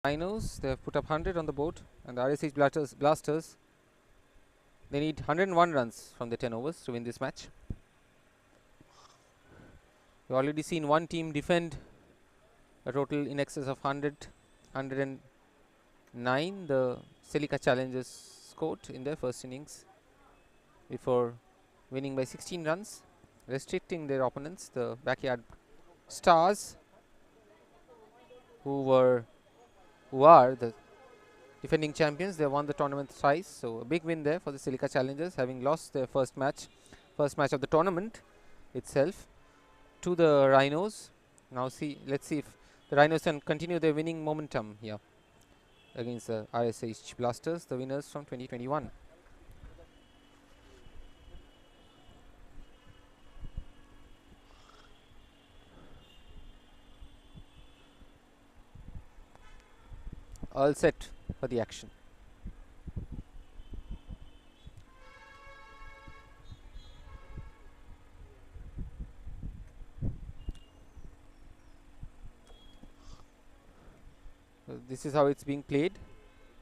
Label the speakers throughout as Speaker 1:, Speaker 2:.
Speaker 1: Rhinos, they have put up 100 on the board, and the RSH Blasters, they need 101 runs from the 10 overs to win this match. We've already seen one team defend a total in excess of 109. The Celica Challengers scored in their first innings before winning by 16 runs, restricting their opponents, the backyard Stars, who are the defending champions. They won the tournament thrice, so a big win there for the Celica Challengers, having lost their first match of the tournament itself to the Rhinos. Now let's see if the Rhinos can continue their winning momentum here against the RSH Blasters, the winners from 2021. All set for the action. This is how it's being played.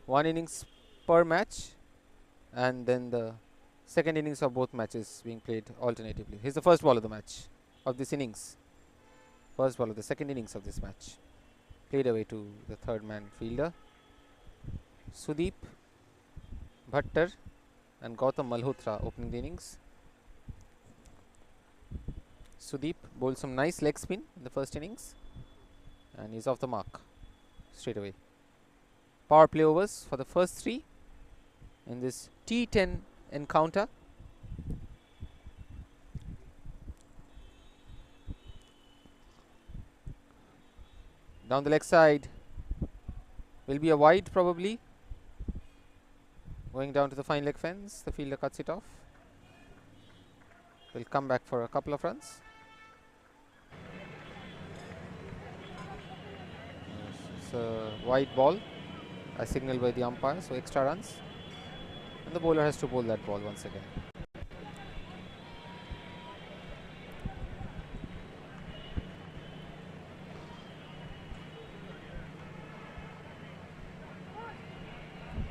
Speaker 1: One innings per match, and then the second innings of both matches being played alternatively. Here's the first ball of the match of this innings. First ball of the second innings of this match. Played away to the third man fielder. Sudeep Bhattar and Gautam Malhotra opening the innings. Sudeep bowled some nice leg spin in the first innings, and he's off the mark straight away. Power play overs for the first 3 in this T10 encounter. Down the leg side will be a wide, probably. Going down to the fine leg fence, the fielder cuts it off. Will come back for a couple of runs. It's a wide ball as signaled by the umpire, so extra runs, and the bowler has to bowl that ball once again.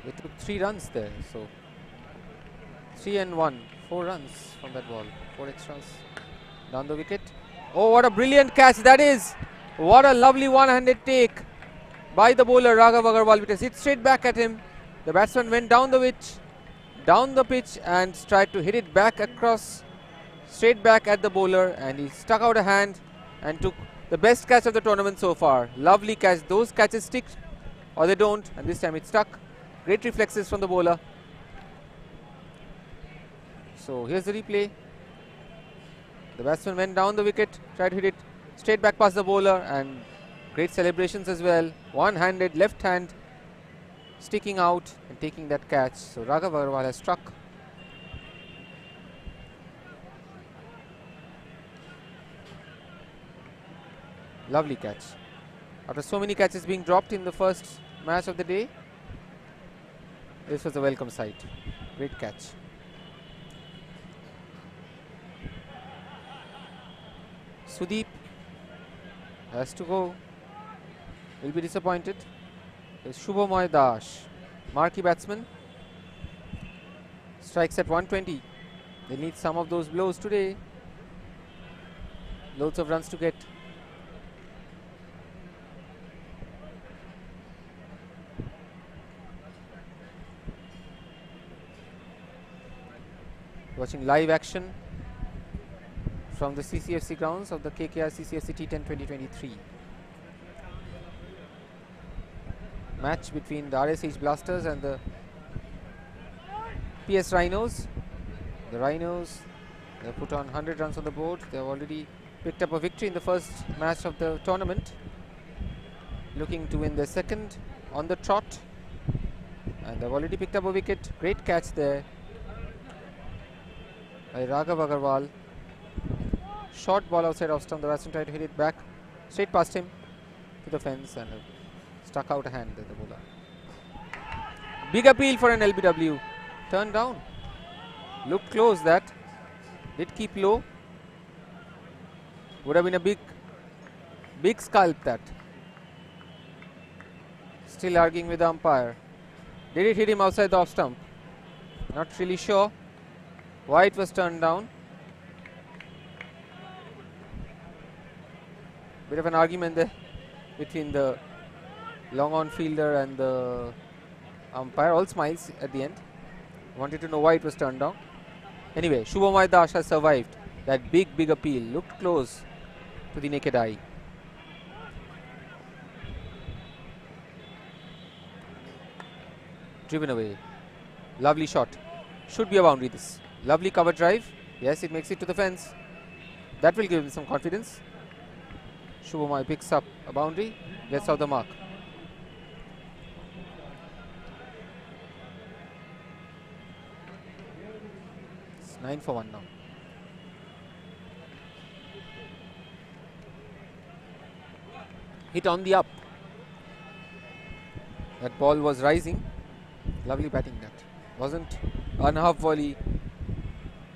Speaker 1: They took 3 runs there, so 3 and 1, 4 runs from that ball, 4 extras. Down the wicket. Oh, what a brilliant catch that is! What a lovely one-handed take by the bowler Raghav Agarwal. It has hit straight back at him. The batsman went down the pitch and tried to hit it back across, straight back at the bowler, and he stuck out a hand and took the best catch of the tournament so far. Lovely catch. Those catches stick or they don't, and this time it stuck. Great reflexes from the bowler. So here's the replay. The batsman went down the wicket, tried to hit it straight back past the bowler, and great celebrations as well. One-handed, left hand sticking out and taking that catch. So Raghav Agarwal has struck. Lovely catch. After so many catches being dropped in the first match of the day, this was a welcome sight. Great catch. Sudeep has to go. Will be disappointed. There's Shubhamoy Dash, marquee batsman. Strikes at 120. They need some of those blows today. Loads of runs to get. Watching live action from the CCFC grounds of the KKR CCFC T10 2023. Match between the RSH Blasters and the PS Rhinos. The Rhinos, they put on 100 runs on the board. They have already picked up a victory in the first match of the tournament, looking to win their second on the trot, and they've already picked up a wicket. Great catch there by Raghav Agarwal. Short ball outside off stump. The batsman tried to hit it back straight past him to the fence and stuck out a hand at the bowler. Big appeal for an LBW. Turned down. Looked close, that. Did keep low. Would have been a big scalp, that. Still arguing with the umpire. Did it hit him outside the off stump? Not really sure why it was turned down. Bit of an argument there between the long on fielder and the umpire. All smiles at the end. Wanted to know why it was turned down. Anyway, Shubham Dash has survived that big appeal. Looked close to the naked eye. Driven away. Lovely shot. Should be a boundary this. Lovely cover drive. Yes, it makes it to the fence. That will give him some confidence. Shubham picks up a boundary. Gets out the mark. It's 9 for 1 now. Hit on the up. That ball was rising. Lovely batting that. Wasn't a half volley.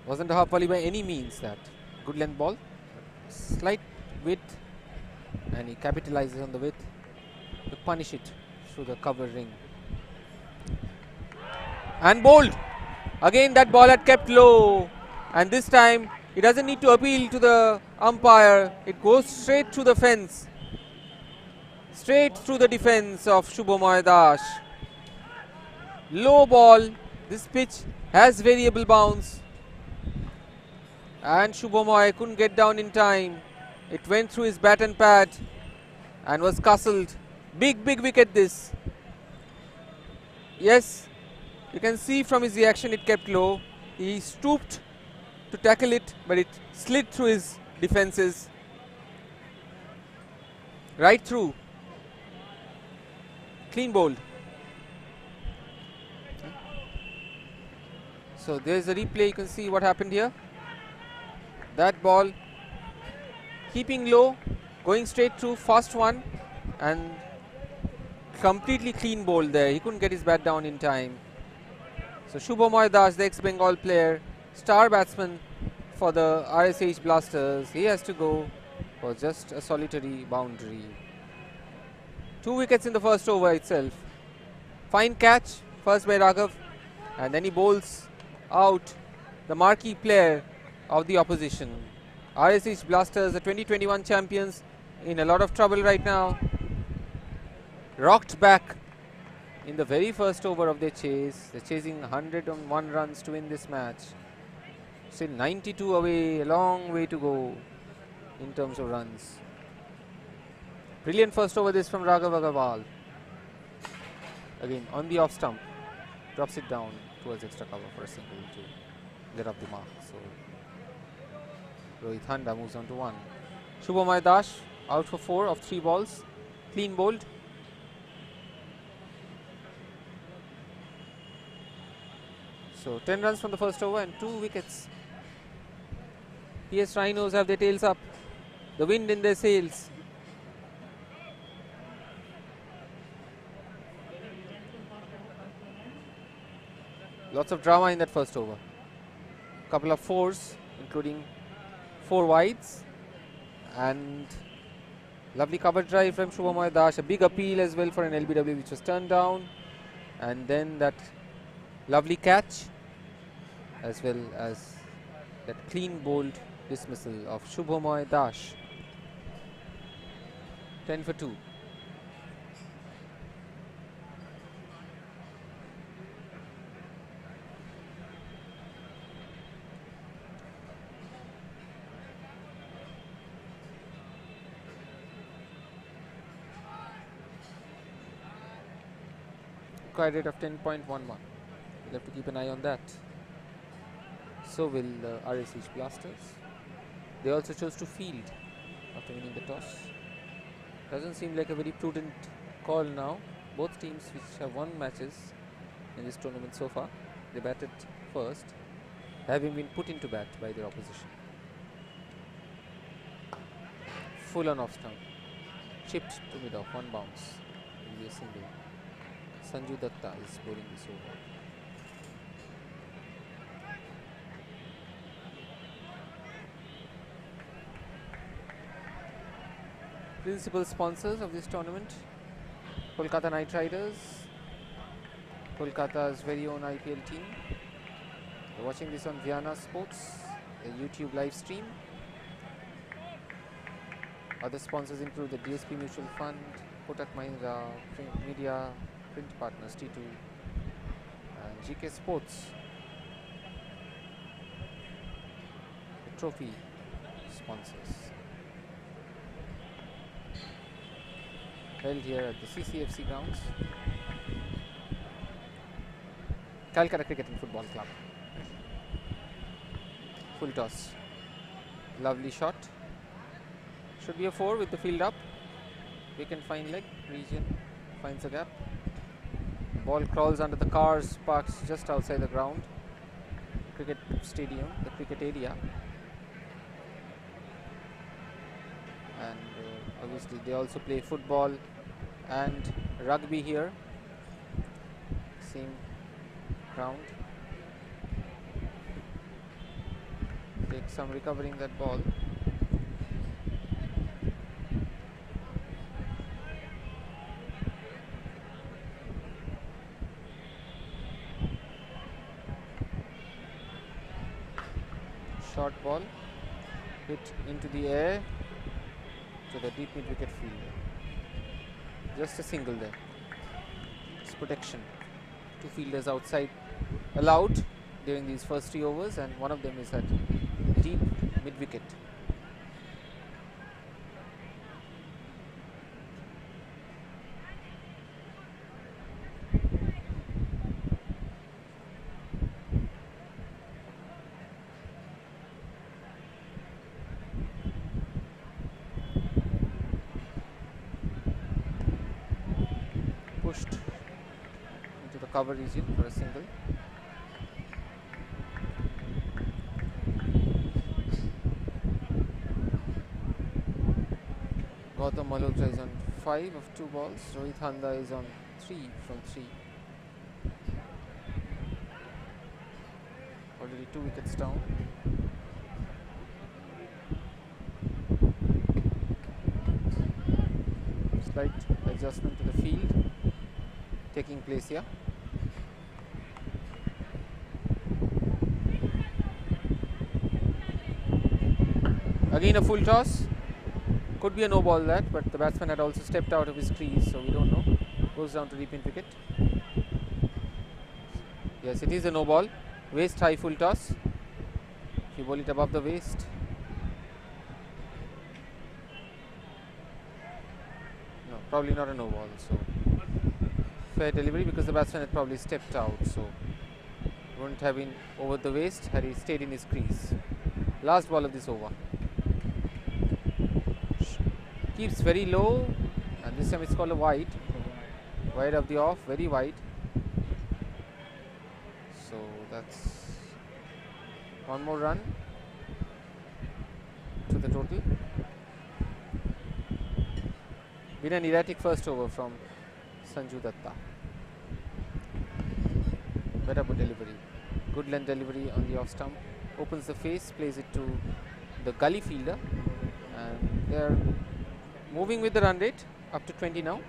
Speaker 1: Wasn't a half volley by any means that. Good length ball. Slight width. And he capitalizes on the width to punish it through the cover ring. And bowled. Again that ball had kept low. And this time he doesn't need to appeal to the umpire. It goes straight through the fence. Straight through the defense of Shubham Dash. Low ball. This pitch has variable bounce. And Shubham couldn't get down in time. It went through his bat and pad and was castled. Big wicket this. Yes, you can see from his reaction it kept low. He stooped to tackle it, but it slid through his defenses. Right through. Clean bowled. So there is a replay. You can see what happened here. That ball keeping low, going straight through, fast one, and completely clean bowled there. He couldn't get his bat down in time. So Shubham Das, the ex-Bengal player, star batsman for the RSH Blasters, he has to go for just a solitary boundary. 2 wickets in the first over itself. Fine catch, first by Raghav, and then he bowls out the marquee player of the opposition. RSH Blasters, the 2021 champions, in a lot of trouble right now. Rocked back in the very first over of their chase. They're chasing 101 runs to win this match. Still 92 away, a long way to go in terms of runs. Brilliant first over this from Raghav Agarwal. Again on the off stump, drops it down towards extra cover for a single to get off the mark. So Rohit Handa moves on to 1. Shubham Dash out for 4 of 3 balls. Clean bowled. So 10 runs from the first over and 2 wickets. PS Rhinos have their tails up. The wind in their sails. Lots of drama in that first over. Couple of 4s, including 4 wides, and lovely cover drive from Shubham Dash. A big appeal as well for an LBW which was turned down, and then that lovely catch as well as that clean bowled dismissal of Shubham Dash. 10 for 2. Rate of 10.11. We'll have to keep an eye on that. So will the RSH Blasters. They also chose to field after winning the toss. Doesn't seem like a very prudent call now. Both teams which have won matches in this tournament so far, they batted first, having been put into bat by their opposition. Full on off stump. Chipped to mid off, 1 bounce. Will be a single. Sanju Datta is scoring this over. Principal sponsors of this tournament: Kolkata Knight Riders, Kolkata's very own IPL team. You're watching this on Viana Sports, a YouTube live stream. Other sponsors include the DSP Mutual Fund, Kotak Mahindra, Print Media, Print Partners T2, and GK Sports. The trophy sponsors. Held here at the CCFC grounds. Calcutta Cricket and Football Club. Full toss. Lovely shot. Should be a 4 with the field up. We can find leg. Region finds a gap. Ball crawls under the cars parked just outside the ground. Cricket stadium, the cricket area. And obviously they also play football and rugby here. Same ground. Take some recovering that ball. Short ball hit into the air to the deep mid wicket fielder. Just a single there. It's protection. 2 fielders outside allowed during these first 3 overs, and one of them is at deep mid wicket. Pushed into the cover region for a single. Gautam Malhotra is on 5 of 2 balls. Rohit Handa is on 3 from 3. Already 2 wickets down. Slight adjustment to the field taking place here. Again a full toss. Could be a no ball that, but the batsman had also stepped out of his crease, so we don't know. Goes down to deep in wicket. Yes, it is a no ball. Waist high full toss. If you bowl it above the waist. No, probably not a no ball. So fair delivery because the batsman had probably stepped out, so wouldn't have been over the waist had he stayed in his crease. Last ball of this over. Keeps very low, and this time it's called a wide. Wide of the off, very wide. So that's one more run to the total. Been an erratic first over from Sanju Datta. Better delivery. Good length delivery on the off stump. Opens the face, plays it to the gully fielder, and they are moving with the run rate up to 20 now.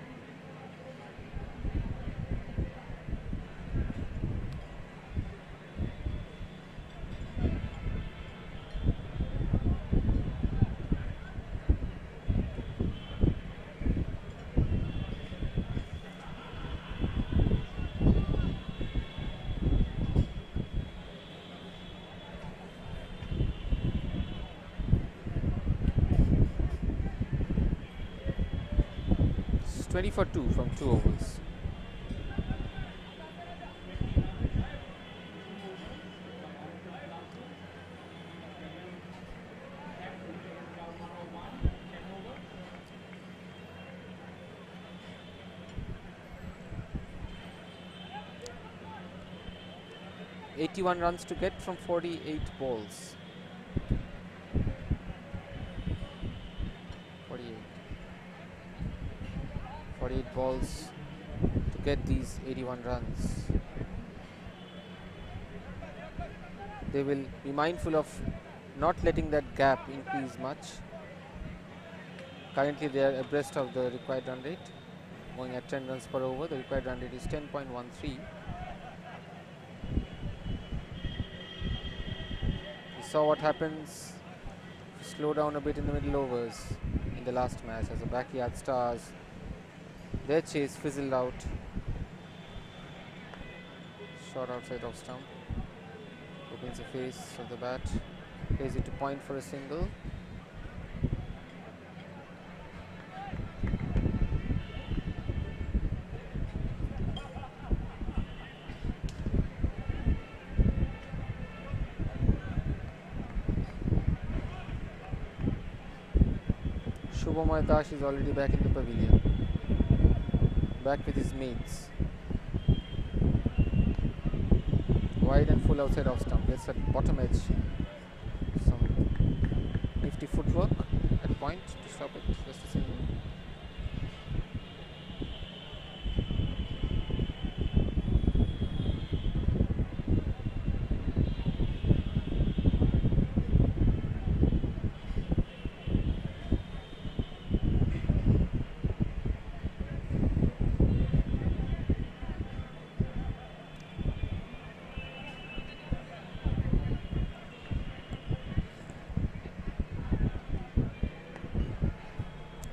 Speaker 1: It's 20 for 2 from 2 overs. (81 runs to get from 48 balls. 48 balls to get these 81 runs. They will be mindful of not letting that gap increase much. Currently they are abreast of the required run rate. going at 10 runs per over. The required run rate is 10.13. We saw what happens. Slow down a bit in the middle overs in the last match as the backyard stars. Their chase fizzled out. Shot outside off stump. Opens the face of the bat. Plays it to point for a single. Shubhamay Dash is already back in the pavilion. Back with his mates. Wide and full outside off stump. Gets at bottom edge. Some nifty footwork at point to stop it. Just a single.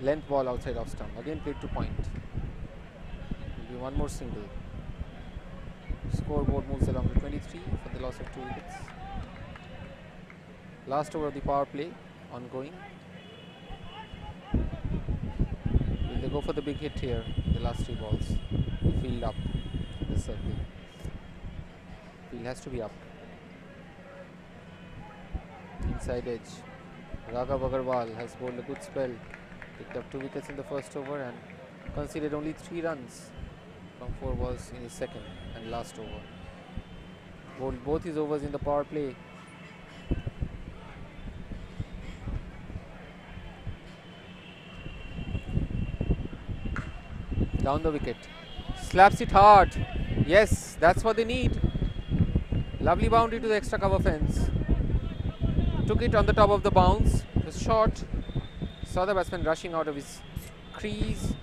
Speaker 1: Length ball outside off stump. Again played to point. Will be one more single. Scoreboard moves along to 23 for the loss of 2 wickets. Last over of the power play ongoing. Will they go for the big hit here? The last 3 balls. Field up in the circle. Field has to be up. Inside edge. Raghav Agarwal has bowled a good spell. Picked up 2 wickets in the first over and conceded only 3 runs from 4 balls in his second and last over. Bowled both his overs in the power play. Down the wicket. Slaps it hard. Yes, that's what they need. Lovely boundary to the extra cover fence. Took it on the top of the bounce. It was short. Saw the batsman rushing out of his crease,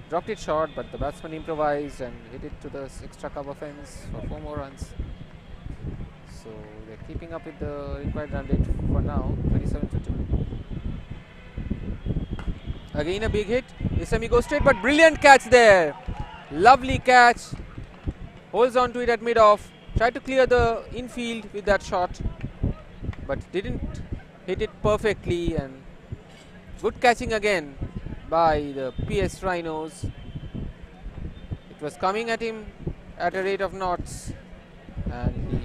Speaker 1: dropped it short, but the batsman improvised and hit it to the extra cover fence for 4 more runs. So they're keeping up with the required run rate for now, 27 to 2. Again a big hit. This time he goes straight, but brilliant catch there. Lovely catch. Holds on to it at mid-off. Tried to clear the infield with that shot, but didn't hit it perfectly. And good catching again by the PS Rhinos. It was coming at him at a rate of knots and he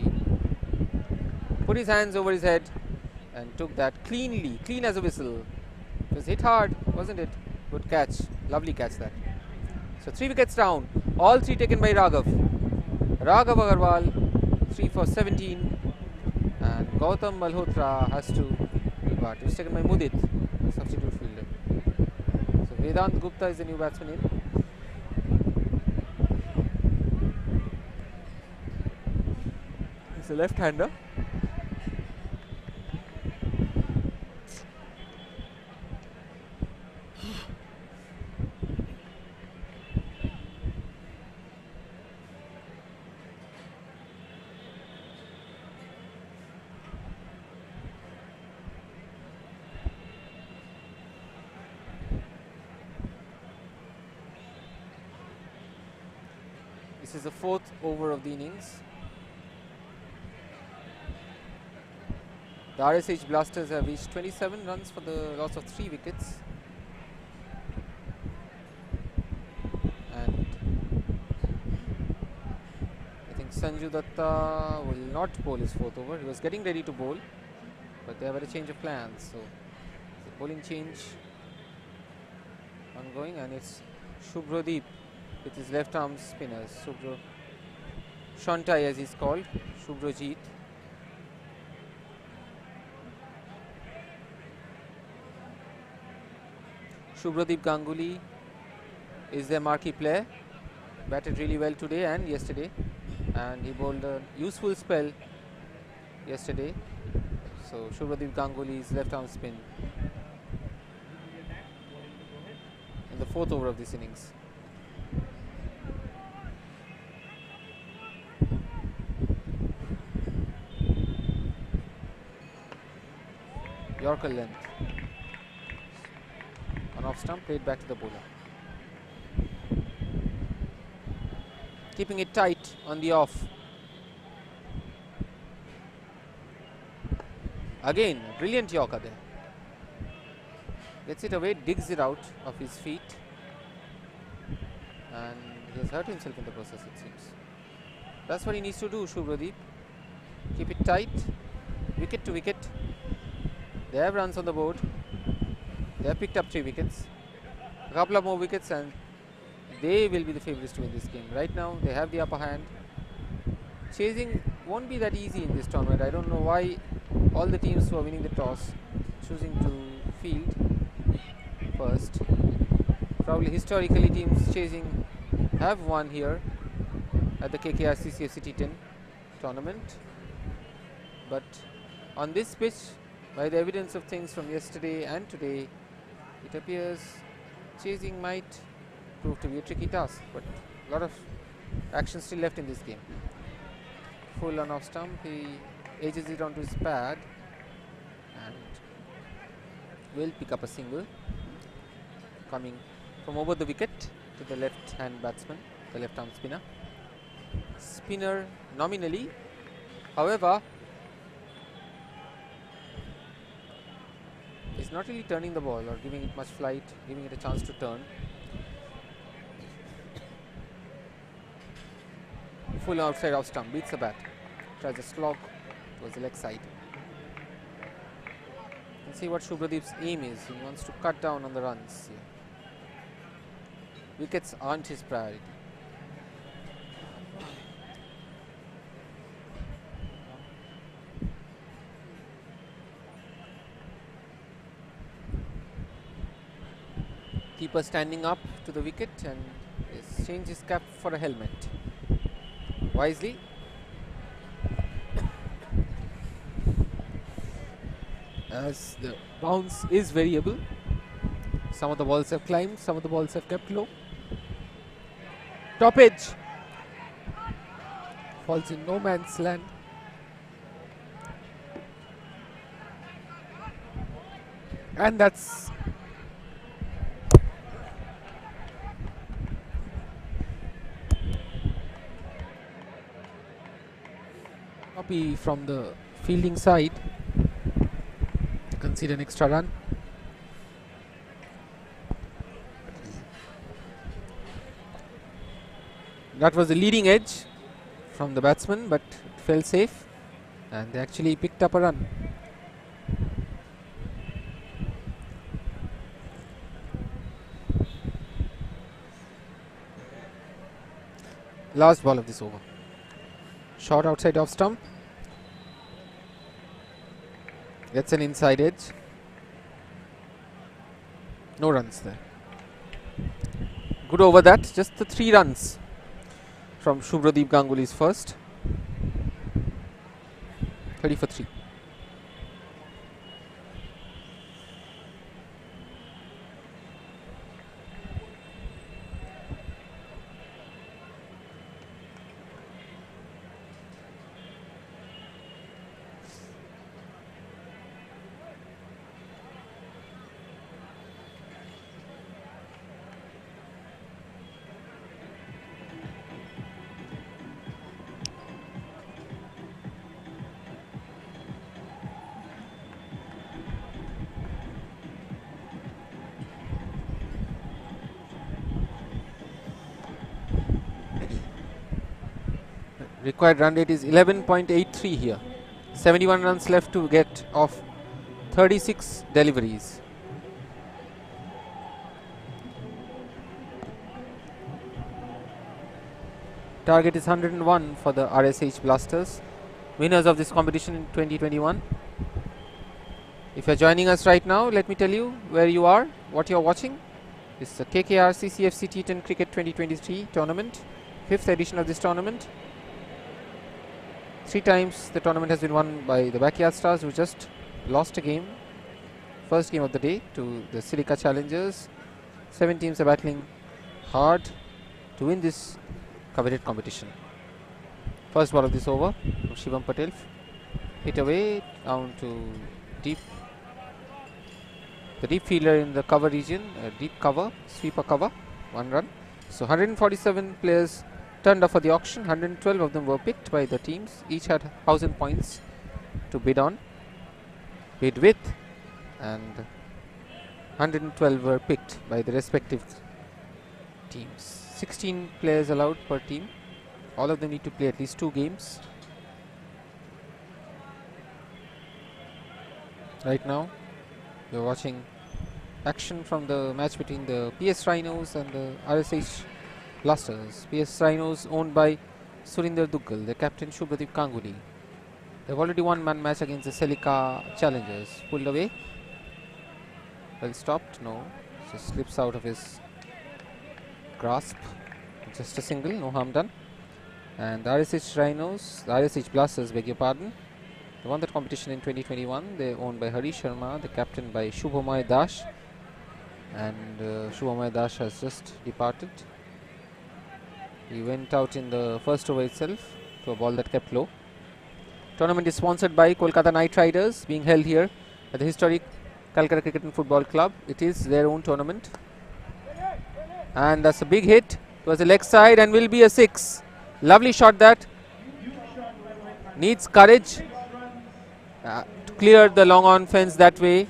Speaker 1: put his hands over his head and took that cleanly, clean as a whistle. It was hit hard, wasn't it? Good catch, lovely catch that. So 3 wickets down, all 3 taken by Raghav. Raghav Agarwal 3 for 17 and Gautam Malhotra has to depart. It was taken by Mudit, substitute fielder. So Vedant Gupta is the new batsman in. He's a left-hander. This is the 4th over of the innings. The RSH Blasters have reached 27 runs for the loss of 3 wickets. And I think Sanju Datta will not bowl his 4th over. He was getting ready to bowl, but they have had a change of plans. So the bowling change ongoing, and it's Shubhrodeep with his left arm spinners. Shantai as he's called, Shubhrojit. Shubhrodeep Ganguly is their marquee player. Batted really well today and yesterday, and he bowled a useful spell yesterday. So Shubhrodeep Ganguly's left arm spin in the 4th over of this innings. Yorker length. On off stump, played back to the bowler. Keeping it tight on the off. Again, brilliant Yorker there. Gets it away, digs it out of his feet. And he has hurt himself in the process, it seems. That's what he needs to do, Shubhradeep. Keep it tight. Wicket to wicket. They have runs on the board. They have picked up 3 wickets. A couple of more wickets and they will be the favourites to win this game. Right now, they have the upper hand. Chasing won't be that easy in this tournament. I don't know why all the teams who are winning the toss choosing to field first. Probably historically teams chasing have won here at the KKR CCFC T10 tournament. But on this pitch, by the evidence of things from yesterday and today, it appears chasing might prove to be a tricky task. But a lot of action still left in this game. Full on off stump, he edges it onto his pad and will pick up a single coming from over the wicket to the left hand batsman, the left arm spinner. Spinner nominally, however, is not really turning the ball or giving it much flight, giving it a chance to turn. Full outside off stump, beats the bat, tries a slog towards the leg side. Let's see what Shubhradeep's aim is. He wants to cut down on the runs here. Wickets aren't his priority. Keeper standing up to the wicket and is changed his cap for a helmet. Wisely. As the bounce is variable. Some of the balls have climbed, some of the balls have kept low. Top edge. Falls in no man's land. And that's copy from the fielding side. Concede an extra run. That was the leading edge from the batsman, but it fell safe and they actually picked up a run. Last ball of this over. Shot outside off stump. Gets an inside edge. No runs there. Good over that. Just the 3 runs from Shubhradeep Ganguly's first. 30 for 3. Required run rate is 11.83 here. 71 runs left to get off 36 deliveries. Target is 101 for the RSH Blasters, winners of this competition in 2021. If you are joining us right now, let me tell you where you are, what you are watching. This is the KKR CCFC T10 Cricket 2023 tournament, 5th edition of this tournament. 3 times the tournament has been won by the Backyard Stars, who just lost a game, first game of the day, to the Silica Challengers. 7 teams are battling hard to win this coveted competition. First ball of this over from Shivam Patel, hit away down to deep The deep fielder in the cover region, deep cover, sweeper cover, 1 run. So 147 players turned up for the auction. 112 of them were picked by the teams. Each had 1000 points to bid with, and 112 were picked by the respective teams. 16 players allowed per team. All of them need to play at least 2 games. Right now, you're watching action from the match between the PS Rhinos and the RSH Blasters. PS Rhinos owned by Surinder Duggal, the captain Shubhadeep Ganguly. They've already won one match against the Celica Challengers. Pulled away. Well stopped. No. Just slips out of his grasp. Just a single. No harm done. And the RSH Rhinos, the RSH Blasters, beg your pardon, they won that competition in 2021. They're owned by Hari Sharma, the captain by Shubhamay Dash. And Shubhamay Dash has just departed. He went out in the first over itself to a ball that kept low. Tournament is sponsored by Kolkata Knight Riders, being held here at the historic Calcutta Cricket and Football Club. It is their own tournament. And that's a big hit towards the leg side and will be a 6. Lovely shot that. Needs courage to clear the long on fence that way.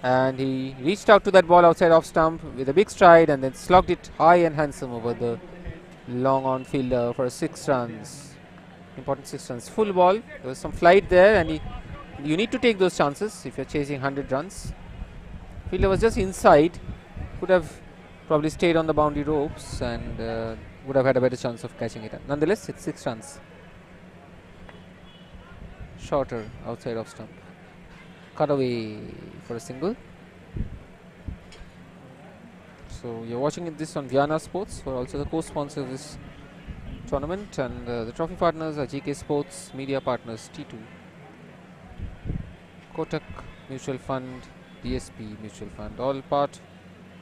Speaker 1: And he reached out to that ball outside off stump with a big stride and then slugged it high and handsome over the long on fielder for 6 runs. Important 6 runs. Full ball. There was some flight there, and you need to take those chances if you're chasing 100 runs. Fielder was just inside. Could have probably stayed on the boundary ropes and would have had a better chance of catching it. Nonetheless, it's 6 runs. Shorter outside off stump. Cut away for a single. So you're watching this on Viana Sports, who are also the co-sponsor of this tournament, and the trophy partners are GK Sports, media partners T2, Kotak Mutual Fund, DSP Mutual Fund, all part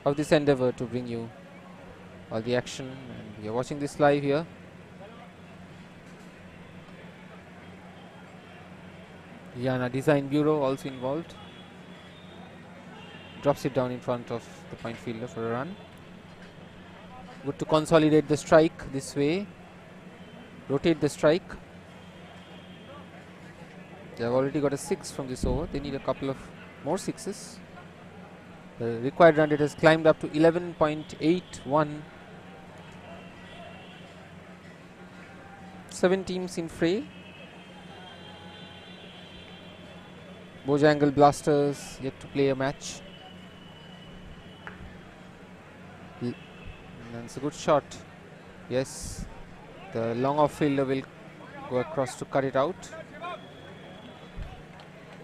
Speaker 1: of this endeavor to bring you all the action. And you're watching this live here. Viana Design Bureau also involved. Drops it down in front of the point fielder for a run. Good to consolidate the strike this way. Rotate the strike. They have already got a 6 from this over. They need a couple of more 6s. The required run rate has climbed up to 11.81. 7 teams in fray. Bojangle Blasters yet to play a match. And it's a good shot. Yes. The long off fielder will go across to cut it out.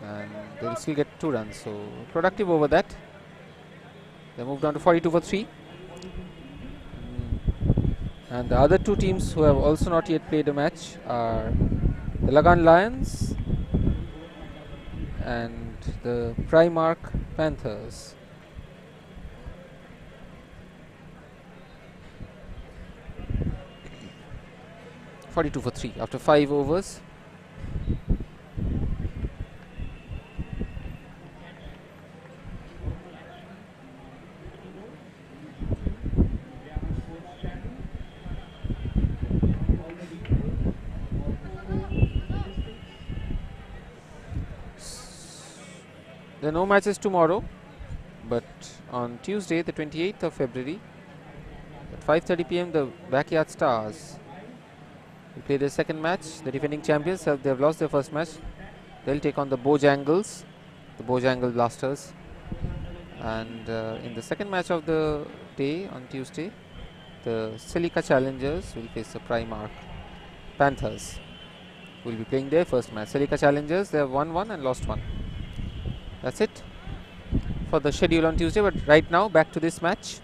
Speaker 1: And they'll still get 2 runs. So productive over that. They moved on to 42 for 3. And the other 2 teams who have also not yet played a match are the Lagan Lions and the Primark Panthers. (42 for 3) after 5 overs. There are no matches tomorrow, but on Tuesday, the 28th of February, at 5:30 p.m., the Backyard Stars will play their second match. The defending champions they have lost their first match. They'll take on the Bojangles, the Bojangle Blasters. And in the second match of the day on Tuesday, the Celica Challengers will face the Primark Panthers, who will be playing their first match. Celica Challengers, they have won 1 and lost 1. That's it for the schedule on Tuesday. But right now, back to this match.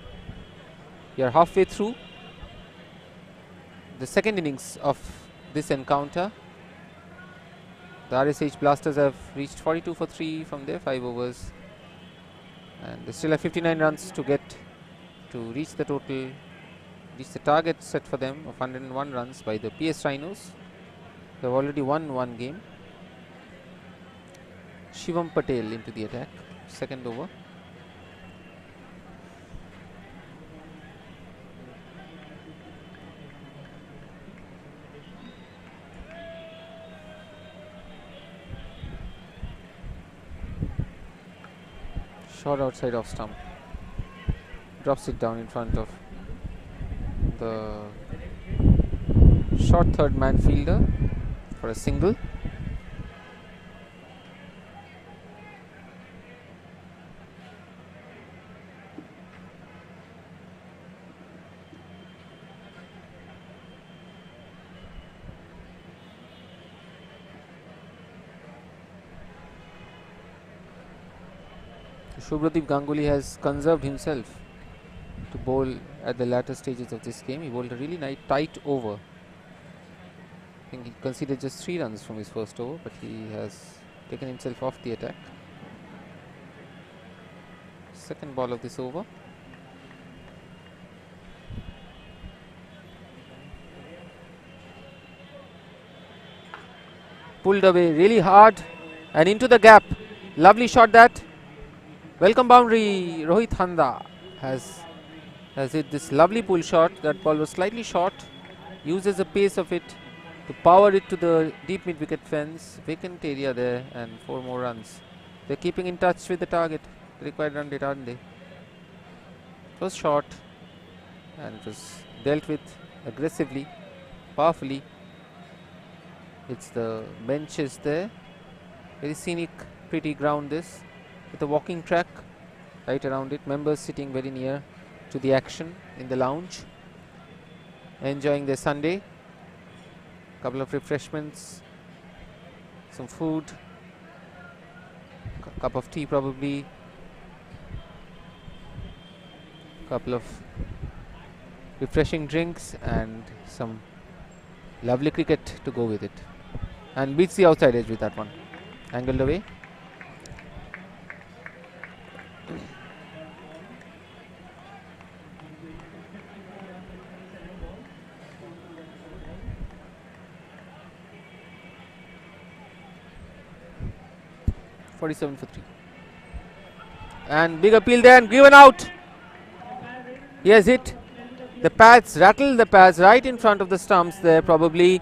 Speaker 1: We are halfway through the second innings of this encounter. The RSH Blasters have reached 42 for 3 from their 5 overs, and they still have 59 runs to get to reach the target set for them of 101 runs by the PS Rhinos. They have already won 1 game. Shivam Patel into the attack, second over. Short outside off stump. Drops it down in front of the short third man fielder for a single. Subhradeep Ganguly has conserved himself to bowl at the latter stages of this game. He bowled a really nice tight over. I think he conceded just 3 runs from his first over, but he has taken himself off the attack. Second ball of this over. Pulled away really hard and into the gap. Lovely shot that. Welcome boundary. Rohit Handa has hit this lovely pull shot. That ball was slightly short. Uses the pace of it to power it to the deep mid wicket fence. Vacant area there and 4 more runs. They're keeping in touch with the target. The required run rate, aren't they? It was short and it was dealt with aggressively, powerfully. It's the benches there. Very scenic, pretty ground this, with a walking track right around it. Members sitting very near to the action in the lounge, enjoying their Sunday. Couple of refreshments, some food, cup of tea probably, couple of refreshing drinks and some lovely cricket to go with it. And beats the outside edge with that one. Angled away. .47 for 3. And big appeal there and given out. He has hit the pads, rattled the pads right in front of the stumps there, probably.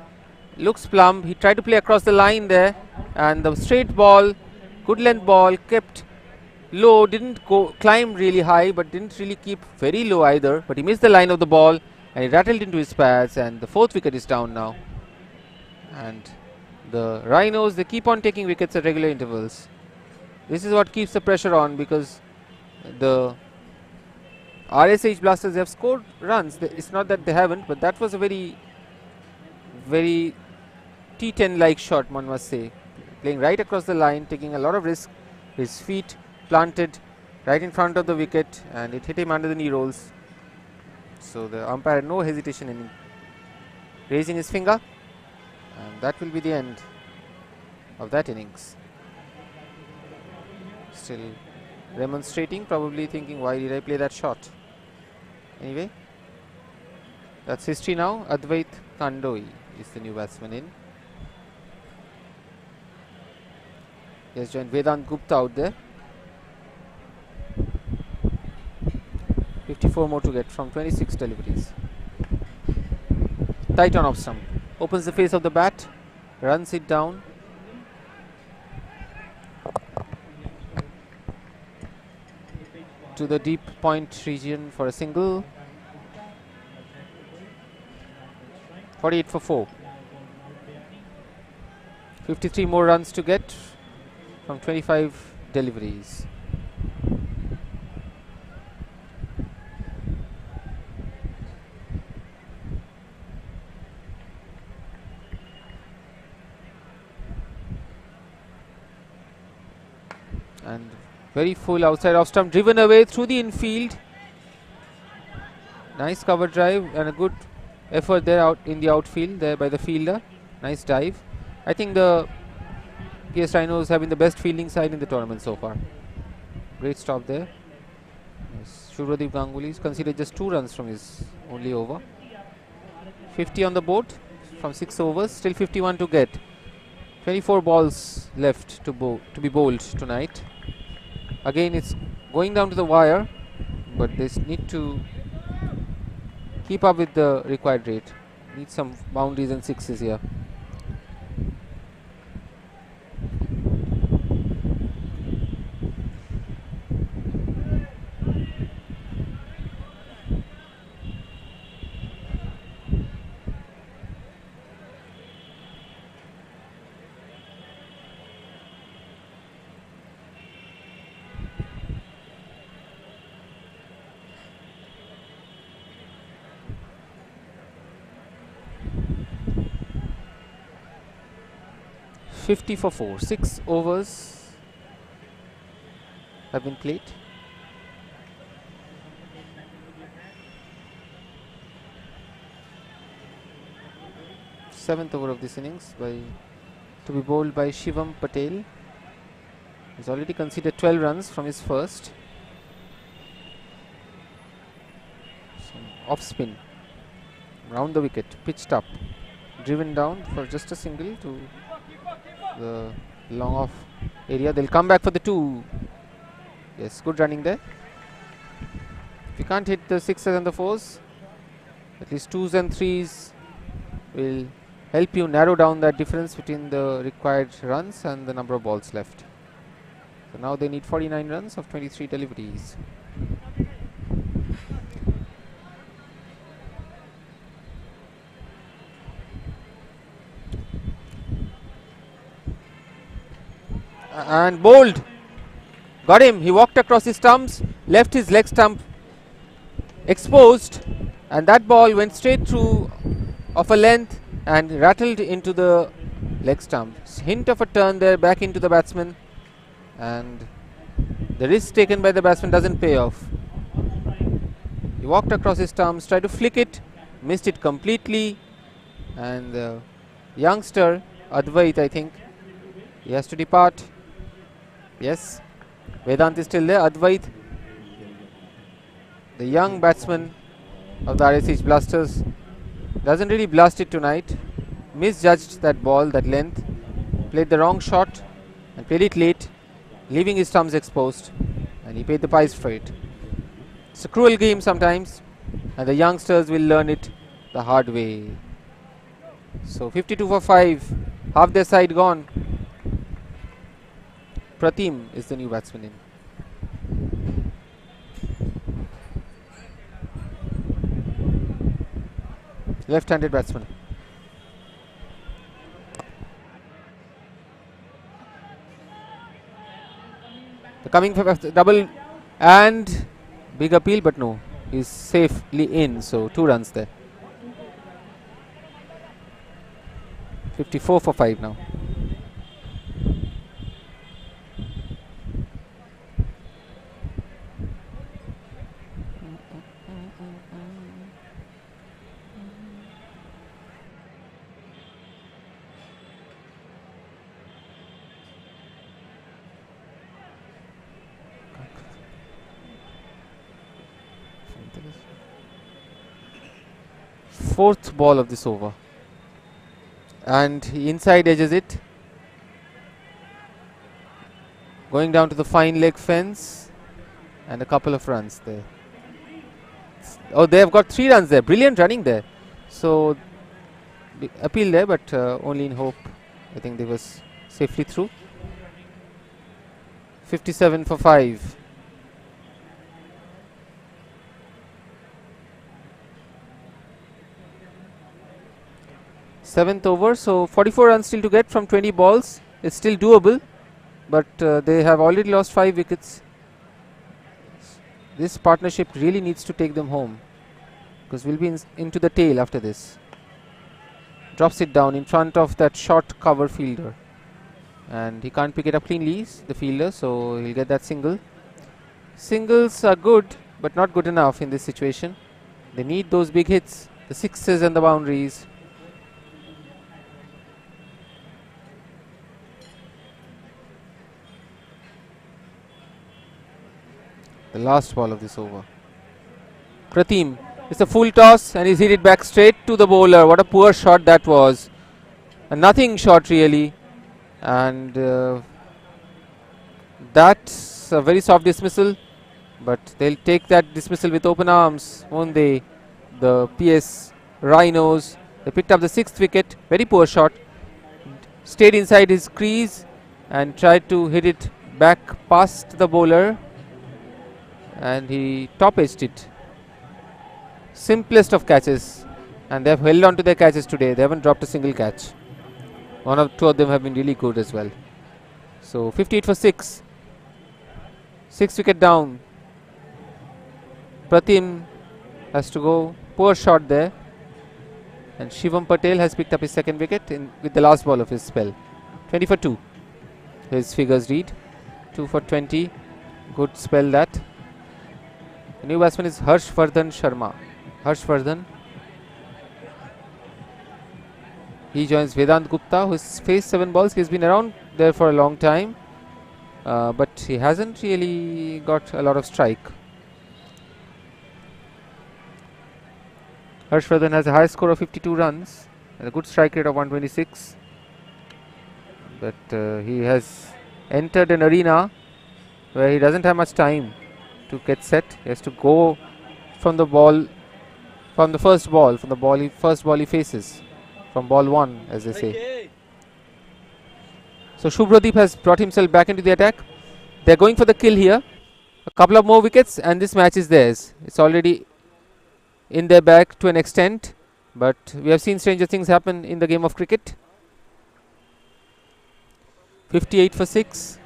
Speaker 1: Looks plumb. He tried to play across the line there, and the straight ball, good length ball, kept low, didn't go climb really high, but didn't really keep very low either. But he missed the line of the ball and he rattled into his pads, and the 4th wicket is down now. And the Rhinos, they keep on taking wickets at regular intervals. This is what keeps the pressure on, because the RSH Blasters have scored runs. It's not that they haven't, but that was a very T10-like shot, one must say. Playing right across the line, taking a lot of risk. His feet planted right in front of the wicket, and it hit him under the knee rolls. So the umpire had no hesitation in raising his finger, and that will be the end of that innings. Still remonstrating, probably thinking, why did I play that shot? Anyway, that's history now. Advait Kandoi is the new batsman in. He has joined Vedant Gupta out there. 54 more to get from 26 deliveries. Tight on off stump. Opens the face of the bat, runs it down. To the deep point region for a single. 48 for 4. 53 more runs to get from 25 deliveries. And very full outside off stump, driven away through the infield. Nice cover drive and a good effort there out in the outfield there by the fielder. Nice dive. I think the PS Rhinos have been the best fielding side in the tournament so far. Great stop there. Yes. Subhradeep Ganguly considered just 2 runs from his only over. 50 on the board from 6 overs, still 51 to get. 24 balls left to be bowled tonight. Again, it's going down to the wire, but they need to keep up with the required rate. Need some boundaries and sixes here. 50 for 4. 6 overs have been played. Seventh over of this innings to be bowled by Shivam Patel. He's already conceded 12 runs from his first. Some off spin, round the wicket, pitched up, driven down for just a single to the long off area. They'll come back for the 2. Yes, good running there. If you can't hit the 6s and the 4s, at least 2s and 3s will help you narrow down that difference between the required runs and the number of balls left. So now they need 49 runs of 23 deliveries. And bowled. Got him. He walked across his stumps, left his leg stump exposed, and that ball went straight through of a length and rattled into the leg stump. Hint of a turn there back into the batsman, and the risk taken by the batsman doesn't pay off. He walked across his stumps, tried to flick it, missed it completely, and the youngster Advait, I think, he has to depart. Yes, Vedant is still there. Advait, the young batsman of the RHINOSRSH Blasters, doesn't really blast it tonight. Misjudged that ball, that length, played the wrong shot and played it late, leaving his thumbs exposed, and he paid the price for it. It's a cruel game sometimes, and the youngsters will learn it the hard way. So 52 for 5, half their side gone. Pratim is the new batsman in. Left-handed batsman. The coming for double and big appeal, but no, he's safely in, so 2 runs there. 54 for 5 now. Fourth ball of this over, and he inside edges it, going down to the fine leg fence, and a couple of runs there. Oh, they have got 3 runs there. Brilliant running there. So the appeal there, but only in hope. I think they was safely through. 57 for 5. Seventh over, so 44 runs still to get from 20 balls. It's still doable, but they have already lost 5 wickets. This partnership really needs to take them home, because we'll be into the tail after this. Drops it down in front of that short cover fielder, and he can't pick it up cleanly, the fielder, so he'll get that single. Singles are good, but not good enough in this situation. They need those big hits, the 6s and the boundaries. The last ball of this over. Pratim, it's a full toss and he's hit it back straight to the bowler. What a poor shot that was. A nothing shot really. And that's a very soft dismissal. But they'll take that dismissal with open arms, won't they? The PS Rhinos. They picked up the 6th wicket. Very poor shot. Stayed inside his crease and tried to hit it back past the bowler. And he top edged it. Simplest of catches, and they have held on to their catches today. They haven't dropped a single catch. 1 or 2 of them have been really good as well. So 58 for 6. 6 wicket down. Pratim has to go. Poor shot there. And Shivam Patel has picked up his 2nd wicket with the last ball of his spell. 20 for 2. His figures read 2 for 20. Good spell that. The new batsman is Harshvardhan Sharma. Harshvardhan. He joins Vedant Gupta, who has faced 7 balls. He's been around there for a long time, but he hasn't really got a lot of strike. Harshvardhan has a high score of 52 runs and a good strike rate of 126. But he has entered an arena where he doesn't have much time to get set. He has to go from the ball, from the first ball, first ball he faces, from ball 1, as they say. So Shubhradeep has brought himself back into the attack. They're going for the kill here. A couple of more wickets and this match is theirs. It's already in their bag to an extent, but we have seen stranger things happen in the game of cricket. 58 for 6.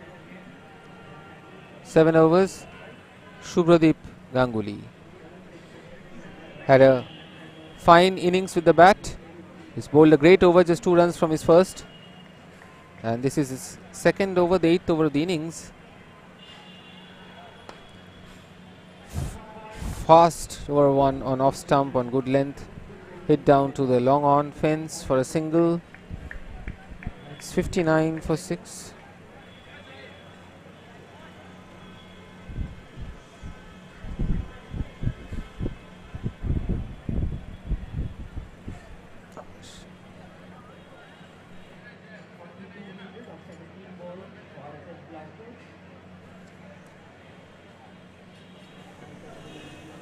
Speaker 1: 7 overs. Shubhradeep Ganguly had a fine innings with the bat. He's bowled a great over, just 2 runs from his first. And this is his second over, the 8th over of the innings. Fast over one on off stump on good length. Hit down to the long on fence for a single. It's 59 for 6.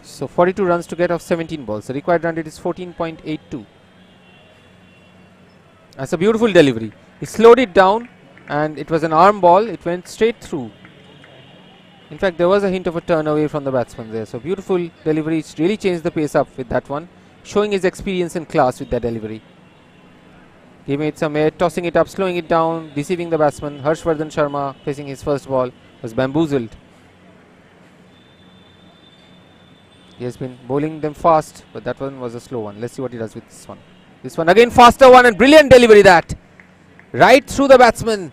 Speaker 1: So 42 runs to get off 17 balls. The required run rate is 14.82. That's a beautiful delivery. He slowed it down and it was an arm ball. It went straight through. In fact, there was a hint of a turn away from the batsman there. So beautiful delivery. It's really changed the pace up with that one. Showing his experience and class with that delivery. Giving it some air, tossing it up, slowing it down, deceiving the batsman. Harshvardhan Sharma, facing his first ball, was bamboozled. He has been bowling them fast, but that one was a slow one. Let's see what he does with this one. This one again, faster one, and brilliant delivery that. Right through the batsman.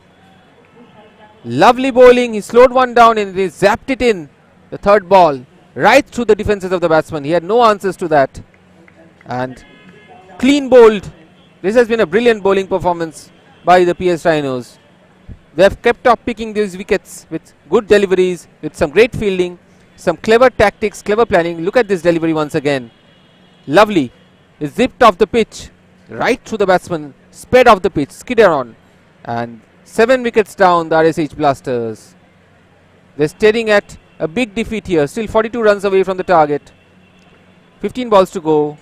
Speaker 1: Lovely bowling. He slowed one down and he zapped it in. The third ball. Right through the defenses of the batsman. He had no answers to that. And clean bowled. This has been a brilliant bowling performance by the PS Rhinos. They have kept up picking these wickets with good deliveries, with some great fielding. Some clever tactics, clever planning. Look at this delivery once again. Lovely. It zipped off the pitch. Right through the batsman. Sped off the pitch. Skidder on. And 7 wickets down, the RSH Blasters. They're staring at a big defeat here. Still 42 runs away from the target. 15 balls to go.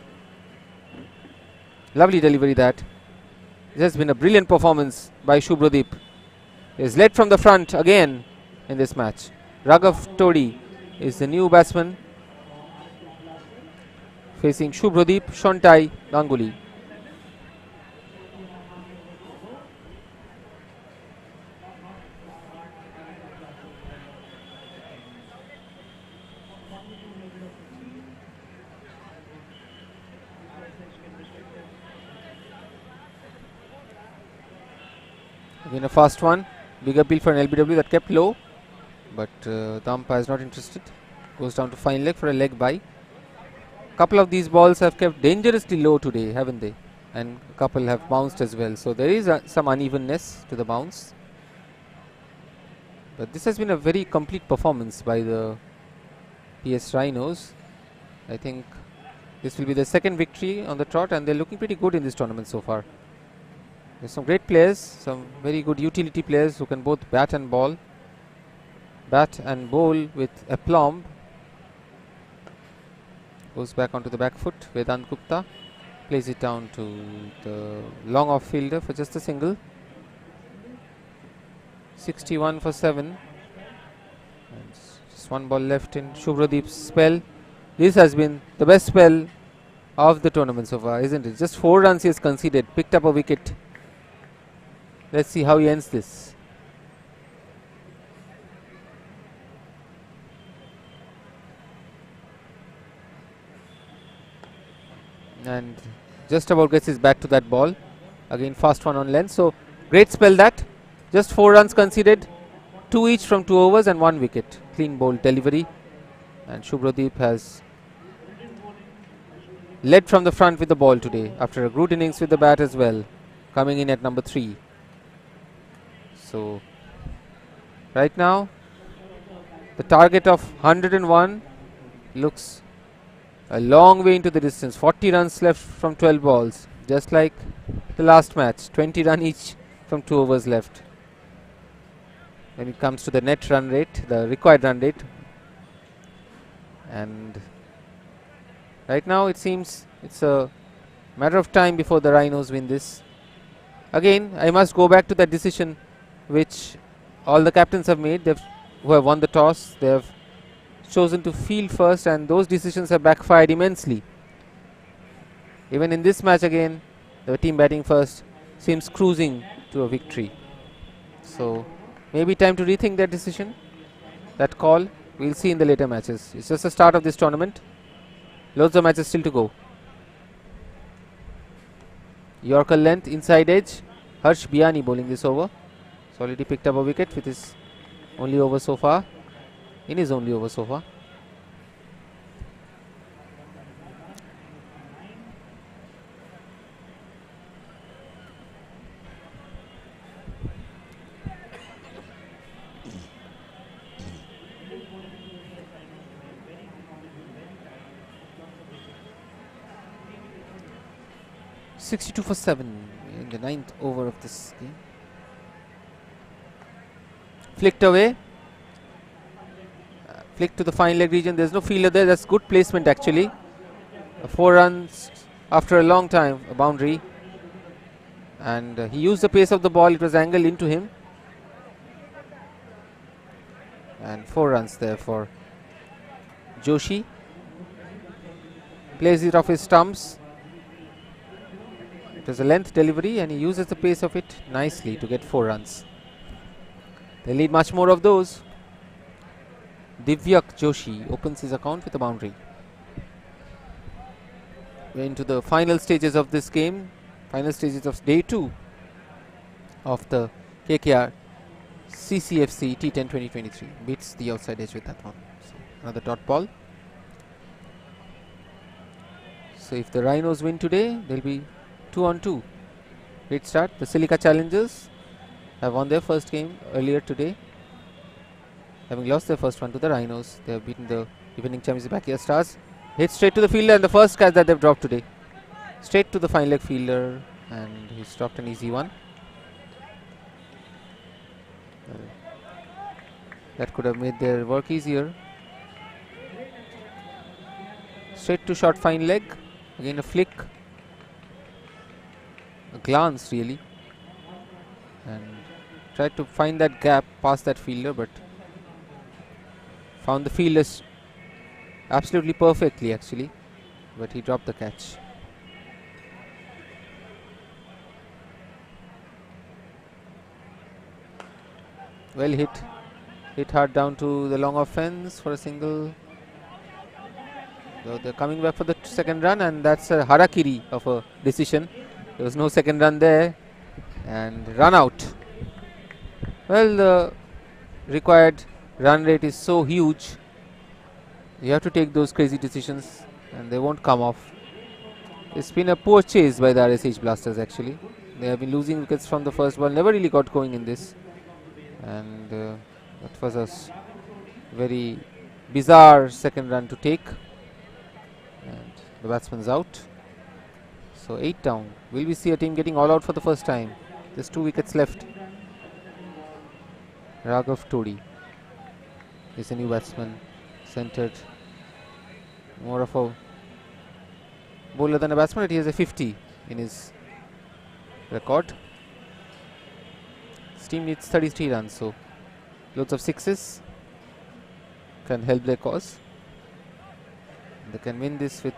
Speaker 1: Lovely delivery that. This has been a brilliant performance by Shubhradeep. He is led from the front again in this match. Raghav Todi is the new batsman facing Shubhradeep Shontai Ganguly. Again a fast one, big appeal for an LBW that kept low. But the umpire is not interested. Goes down to fine leg for a leg by. Couple of these balls have kept dangerously low today, haven't they? And a couple have bounced as well. So there is some unevenness to the bounce. But this has been a very complete performance by the PS Rhinos. I think this will be the second victory on the trot, and they're looking pretty good in this tournament so far. There's some great players, some very good utility players who can both bat and ball. Bat and bowl with aplomb. Goes back onto the back foot. Vedant Gupta plays it down to the long off fielder for just a single. 61 for 7. And just one ball left in Shubhradeep's spell. This has been the best spell of the tournament so far, isn't it? Just 4 runs he has conceded. Picked up a wicket. Let's see how he ends this. And just about gets his bat to that ball. Again fast one on length. So great spell that. Just 4 runs conceded, 2 each from 2 overs and 1 wicket. Clean bowled delivery, and Shubhradeep has led from the front with the ball today after a good innings with the bat as well, coming in at number 3. So right now the target of 101 looks a long way into the distance. 40 runs left from 12 balls, just like the last match. 20 run each from 2 overs left. When it comes to the net run rate, the required run rate, and right now it seems it's a matter of time before the Rhinos win this. Again, I must go back to that decision which all the captains have made. Who have won the toss, they have chosen to field first, and those decisions have backfired immensely. Even in this match again, the team batting first seems cruising to a victory. So maybe time to rethink that decision, that call. We'll see in the later matches. It's just the start of this tournament. Loads of matches still to go. Yorker length, inside edge. Harsh Biani bowling this over. He's already picked up a wicket with his only over so far. In his only over so far. (62 for 7) in the 9th over of this game. Flicked away. Flick to the fine leg region. There's no fielder there. That's good placement actually. 4 runs after a long time, a boundary. And he used the pace of the ball. It was angled into him. And 4 runs there for Joshi. Plays it off his stumps. It was a length delivery and he uses the pace of it nicely to get 4 runs. They need much more of those. Divyak Joshi opens his account with a boundary. We're into the final stages of this game. Final stages of day 2 of the KKR CCFC T10 2023. Beats the outside edge with that one. So another dot ball. So if the Rhinos win today, they'll be 2-on-2. Great start. The Silica Challengers have won their first game earlier today, having lost their first one to the Rhinos. They have beaten the defending champions Backyard Stars. Hit straight to the fielder, and the first catch that they've dropped today. Straight to the fine leg fielder, and he's dropped an easy one. That could have made their work easier. Straight to short fine leg. Again a flick. A glance really. And tried to find that gap past that fielder, but found the fielders absolutely perfectly actually, but he dropped the catch. Well hit. Hit hard down to the long off fence for a single. So they're coming back for the second run, and that's a harakiri of a decision. There was no second run there, and run out. Well, the required run rate is so huge, you have to take those crazy decisions and they won't come off. It's been a poor chase by the RSH Blasters actually. They have been losing wickets from the first ball, never really got going in this, and that was a very bizarre second run to take, and the batsman's out. So 8 down. Will we see a team getting all out for the first time? There's 2 wickets left. Raghav Todi is a new batsman, centered, more of a bowler than a batsman, but he has a 50 in his record. His team needs 33 runs, so loads of sixes can help their cause. They can win this with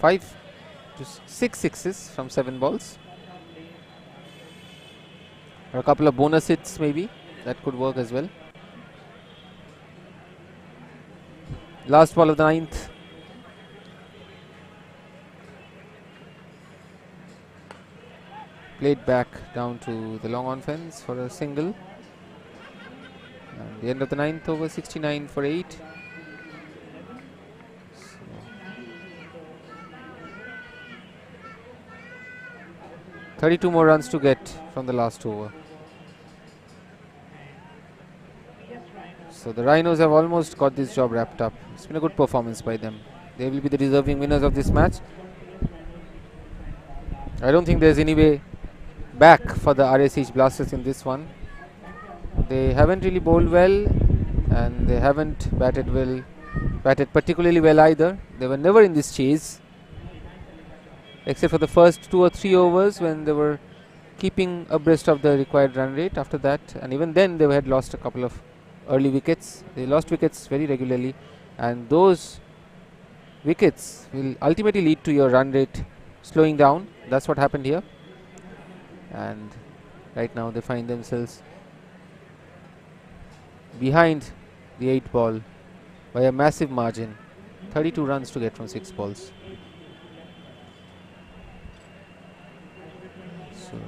Speaker 1: 5 to 6 sixes from 7 balls, or a couple of bonus hits maybe. That could work as well. Last ball of the 9th. played back down to the long on fence for a single. And the end of the 9th over, 69 for 8. So 32 more runs to get from the last over. So the Rhinos have almost got this job wrapped up. It's been a good performance by them. They will be the deserving winners of this match. I don't think there's any way back for the RHINOSRSH Blasters in this one. They haven't really bowled well, and they haven't batted particularly well either. They were never in this chase, except for the first 2 or 3 overs when they were keeping abreast of the required run rate. After that, and even then, they had lost a couple of early wickets. They lost wickets very regularly, and those wickets will ultimately lead to your run rate slowing down. That's what happened here, and right now they find themselves behind the 8 ball by a massive margin. 32 runs to get from 6 balls. So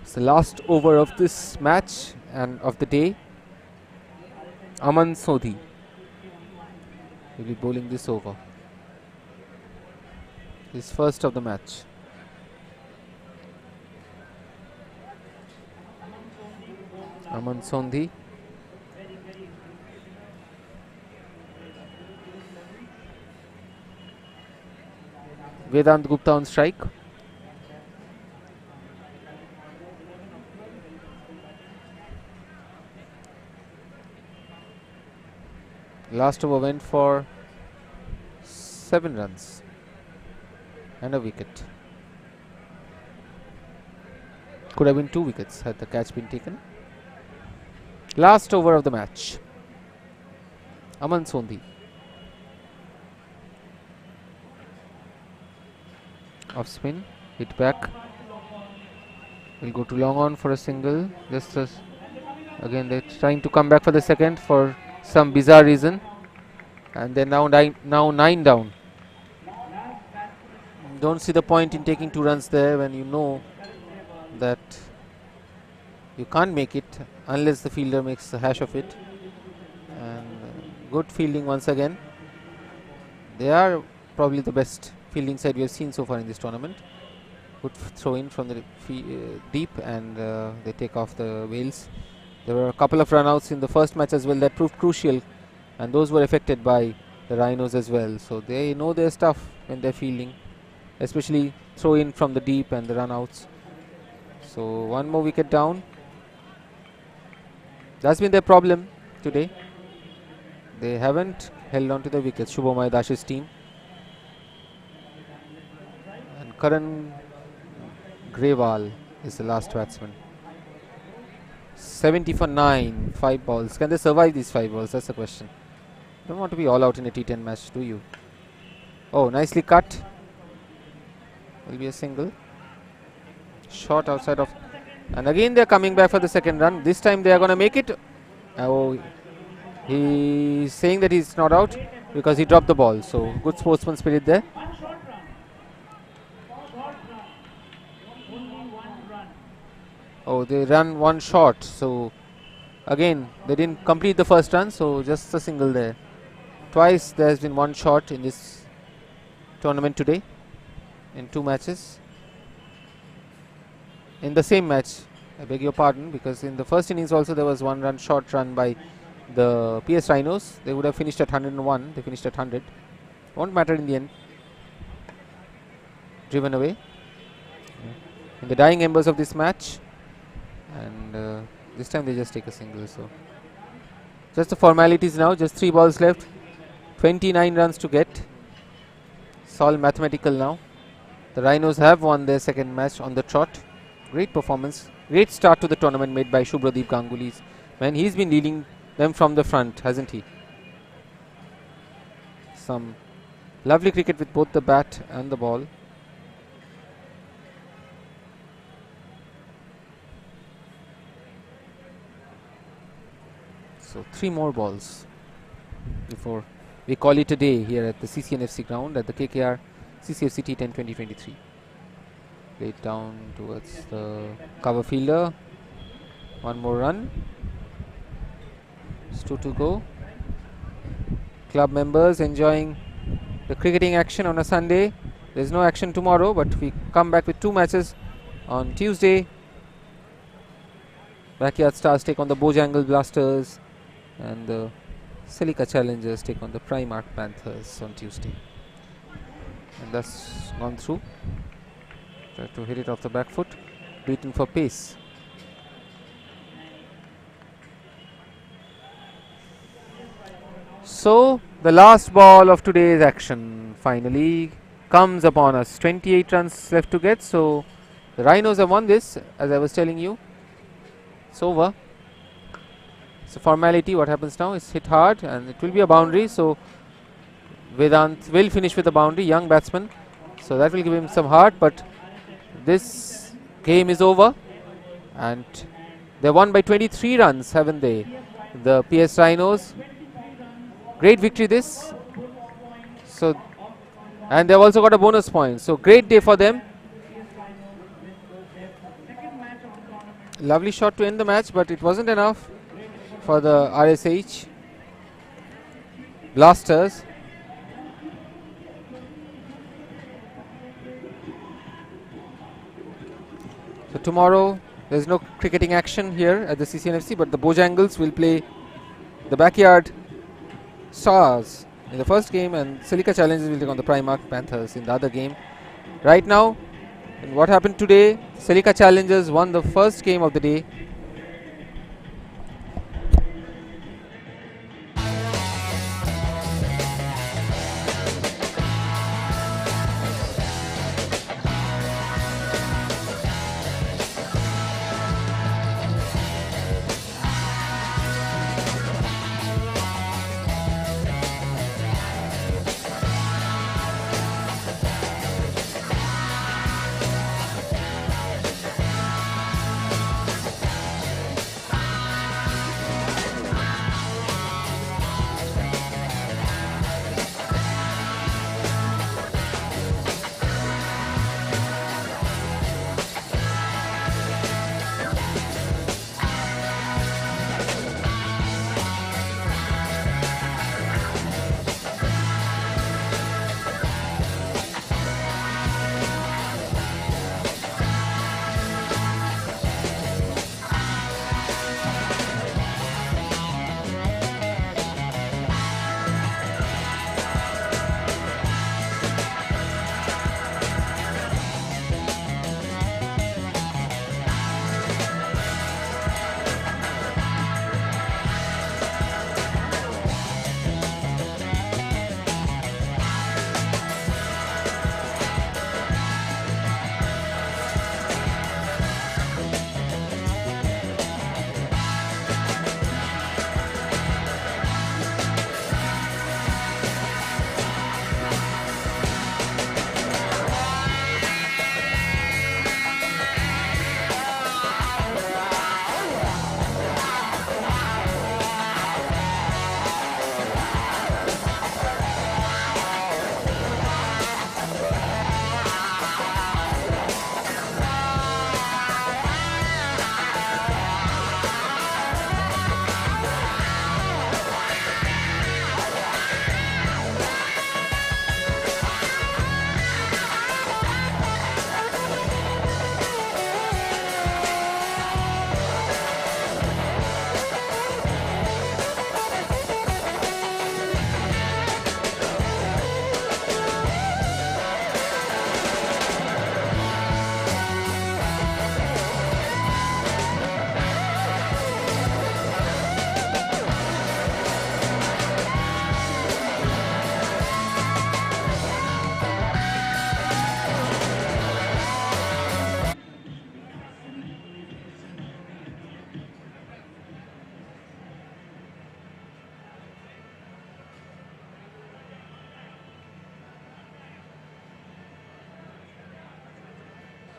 Speaker 1: it's the last over of this match and of the day. Aman Sodhi will be bowling this over. His first of the match. Aman Sodhi. Vedant Gupta on strike. Last over went for 7 runs and a wicket. Could have been 2 wickets had the catch been taken. Last over of the match. Aman Sodhi. Off spin, hit back. Will go to long on for a single. Just as again they're trying to come back for the second for some bizarre reason, and they're now 9 down. Don't see the point in taking 2 runs there when you know that you can't make it unless the fielder makes a hash of it. And good fielding once again. They are probably the best fielding side we have seen so far in this tournament. Good throw in from the deep, and they take off the Wales. There were a couple of run-outs in the first match as well that proved crucial, and those were affected by the Rhinos as well. So they know their stuff when they're fielding, especially throw in from the deep and the run-outs. So 1 more wicket down. That's been their problem today. They haven't held on to the wickets, Shubhamay Dash's team. And Karan Grewal is the last batsman. 70 for 9, 5 balls. Can they survive these 5 balls? That's the question. Don't want to be all out in a T10 match, do you? Oh, nicely cut. Will be a single. Shot outside of, and again they're coming back for the second run. This time they are going to make it. Oh, he's saying that he's not out because he dropped the ball. So good sportsman spirit there. Oh, they run 1 shot. So again they didn't complete the first run. So just a single there. Twice there has been 1 shot in this tournament today in 2 matches. In the same match, I beg your pardon, because in the first innings also there was 1 run short run by the PS Rhinos. They would have finished at 101. They finished at 100. Won't matter in the end. Driven away in the dying embers of this match, and this time they just take a single. So just the formalities now. Just 3 balls left. 29 runs to get. It's all mathematical now. The Rhinos have won their second match on the trot. Great performance. Great start to the tournament made by Shubhradeep Ganguly. Man, he's been leading them from the front, hasn't he? Some lovely cricket with both the bat and the ball. So 3 more balls before we call it a day here at the CCNFC ground at the KKR CCFC T10 2023. Played down towards the cover fielder. One more run. It's 2 to go. Club members enjoying the cricketing action on a Sunday. There's no action tomorrow, but we come back with 2 matches on Tuesday. Backyard Stars take on the Bojangle Blasters, and the Silica Challengers take on the Primark Panthers on Tuesday. And that's gone through. Try to hit it off the back foot. Beaten for pace. So the last ball of today's action finally comes upon us. 28 runs left to get. So the Rhinos have won this, as I was telling you. It's over. It's a formality. What happens now is hit hard and it will be a boundary. So Vedant will finish with a boundary, young batsman. So that will give him some heart, but this game is over. And they won by 23 runs, haven't they? The PS Rhinos. Great victory this. So, and they've also got a bonus point. So great day for them. Lovely shot to end the match, but it wasn't enough for the RSH Blasters. So tomorrow there's no cricketing action here at the CCNFC, but the Bojangles will play the Backyard Stars in the first game, and Silica Challengers will take on the Primark Panthers in the other game. Right now, and what happened today, Silica Challengers won the first game of the day.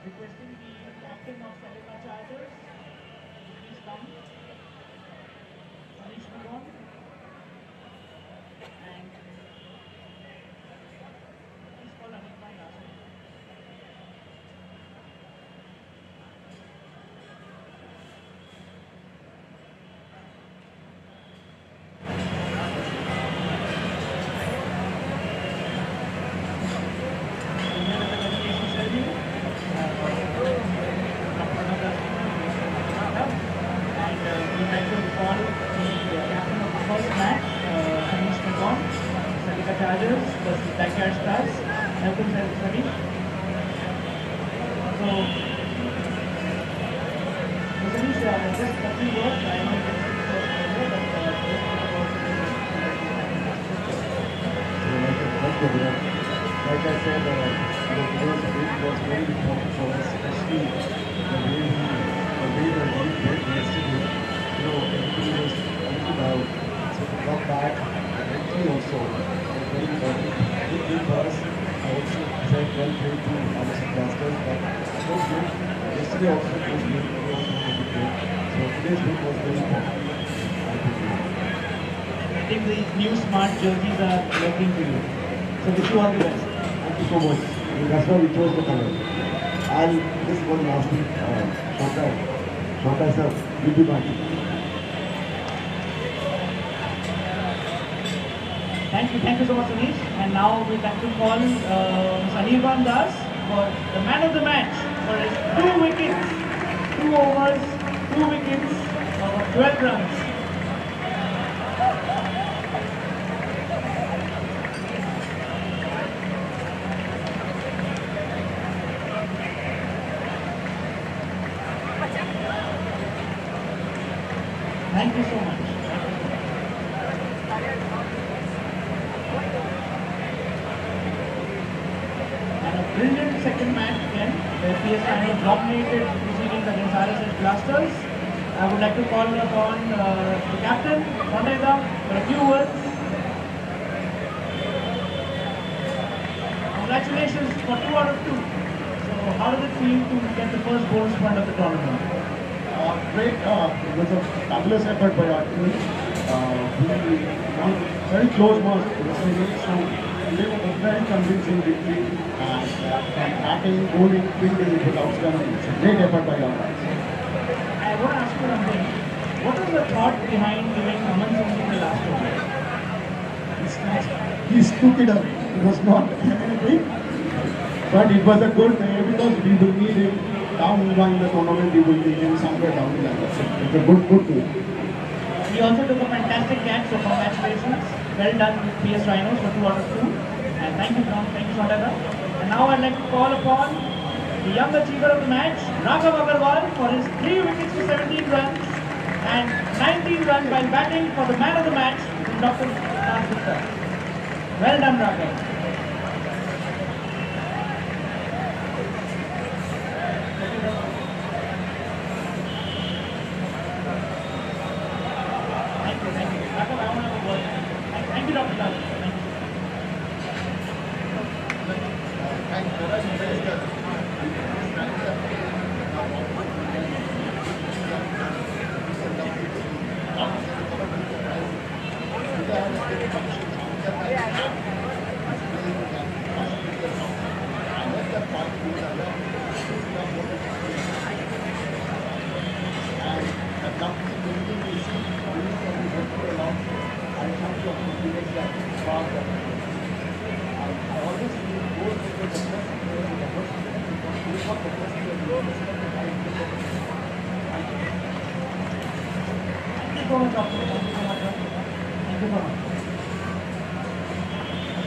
Speaker 2: Requesting the captain of Silica Chargers, please come. Manish Puron. And please call Anita Nasu. So, Manish, just a few words. I know it's earlier, but just
Speaker 3: like I said, today's game was very important for us, especially the way the league went yesterday. Everybody was looking out. So to come back mentally also was very important. Good game for us. I also said well played to Anderson Blasters, but it was good. Yesterday also it was good. It was a good game. So today's game was very important.
Speaker 2: I think these new smart jerseys are working for you. So wish you all the best.
Speaker 3: Thank you so much. That's why we chose the color. And this one last thing, Shota sir, you'll be back.
Speaker 2: Thank you so much, Anish. And now we'd like to call Anirban Das for the man of the match for his 2 wickets, 2 overs, 2 wickets, 12 runs. Thank you so much. And a brilliant second match again, where PS Rhinos dominated proceedings against RHINOSRSH Blasters. I would like to call upon the captain, Montaida, for a few words. Congratulations for 2 out of 2. So how does it feel to get the first bonus point of the tournament?
Speaker 3: Great. It was a fabulous effort by our team. We won very close was so we were a very convincing victory, and from batting, bowling, fielding, it was outstanding. It's a great effort by our guys.
Speaker 2: I want to ask you one thing. What was the thought behind giving Aman Singh the last over?
Speaker 3: He took it up. It was not anything, but it was a good day because we will need him down the line in the tournament. We will need him somewhere down the line. It's a good day.
Speaker 2: He also took a fantastic catch, so congratulations. Well done with PS Rhinos for 2 out of 2. And thank you, Sondada. And now I'd like to call upon the young achiever of the match, Raghav Agarwal, for his 3 wickets for 17 runs and 19 runs while batting for the man of the match, Dr. Das Gupta. Well done, Raghav. Thank you. Raghav, I want to have a word. Thank you, Dr. Das. Thank you.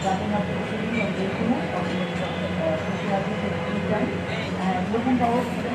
Speaker 2: Starting up the proceedings on day 2 of the Sociology and looking forward to the